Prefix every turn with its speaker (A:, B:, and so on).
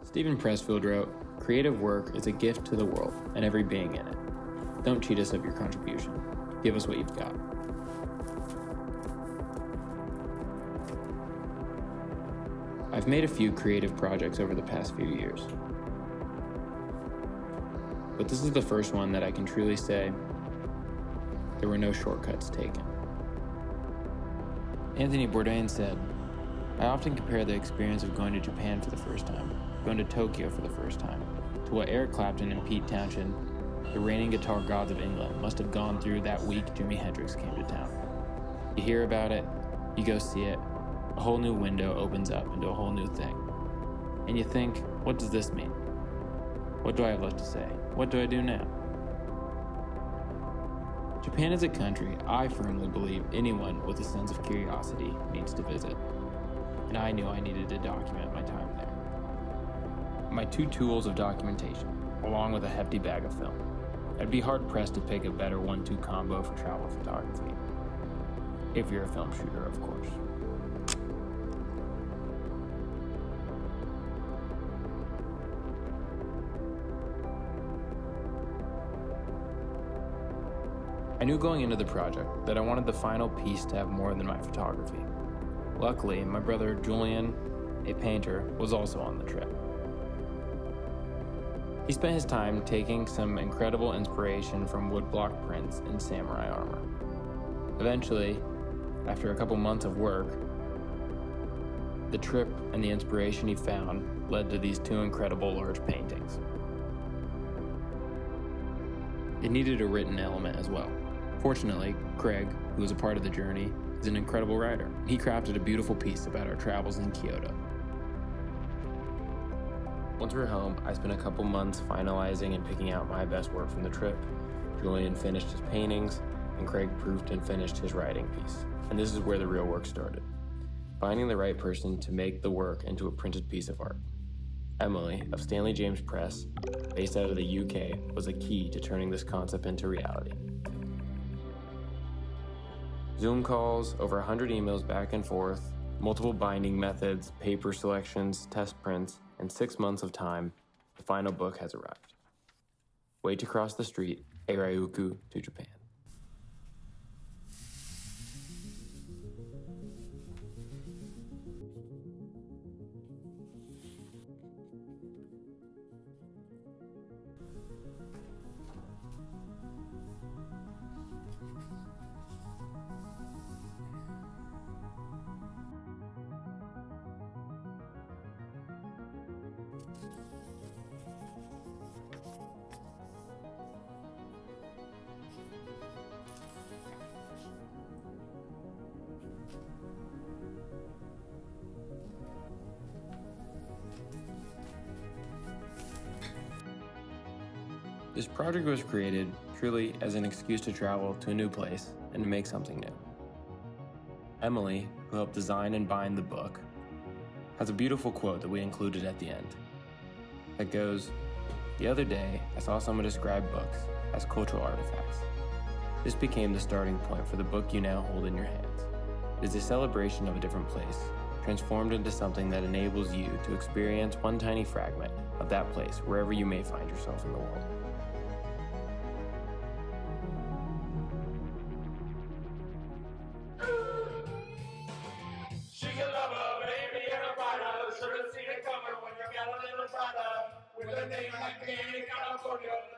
A: Stephen Pressfield wrote, "Creative work is a gift to the world and every being in it. Don't cheat us of your contribution. Give us what you've got." I've made a few creative projects over the past few years, but this is the first one that I can truly say there were no shortcuts taken. Anthony Bourdain said, "I often compare the experience of going to Japan for the first time, going to Tokyo for the first time, to what Eric Clapton and Pete Townshend, the reigning guitar gods of England, must have gone through that week Jimi Hendrix came to town. You hear about it, you go see it, a whole new window opens up into a whole new thing. And you think, what does this mean? What do I have left to say? What do I do now?" Japan is a country I firmly believe anyone with a sense of curiosity needs to visit, and I knew I needed to document my time there. My two tools of documentation, along with a hefty bag of film. I'd be hard-pressed to pick a better 1-2 combo for travel photography. If you're a film shooter, of course. I knew going into the project that I wanted the final piece to have more than my photography. Luckily, my brother Julian, a painter, was also on the trip. He spent his time taking some incredible inspiration from woodblock prints and samurai armor. Eventually, after a couple months of work, the trip and the inspiration he found led to these two incredible large paintings. It needed a written element as well. Fortunately, Craig, who was a part of the journey, is an incredible writer. He crafted a beautiful piece about our travels in Kyoto. Once we were home, I spent a couple months finalizing and picking out my best work from the trip. Julian finished his paintings, and Craig proofed and finished his writing piece. And this is where the real work started. Finding the right person to make the work into a printed piece of art. Emily, of Stanley James Press, based out of the UK, was a key to turning this concept into reality. Zoom calls, over 100 emails back and forth, multiple binding methods, paper selections, test prints, and 6 months of time, the final book has arrived. Wait to cross the street, a Ryokou to Japan. This project was created truly as an excuse to travel to a new place and to make something new. Emily, who helped design and bind the book, has a beautiful quote that we included at the end that goes, "The other day, I saw someone describe books as cultural artifacts. This became the starting point for the book you now hold in your hands. It is a celebration of a different place, transformed into something that enables you to experience one tiny fragment of that place wherever you may find yourself in the world."
B: She's a lover, baby, and a fighter. Should've seen it coming when you got a little fighter. With a name like me in California.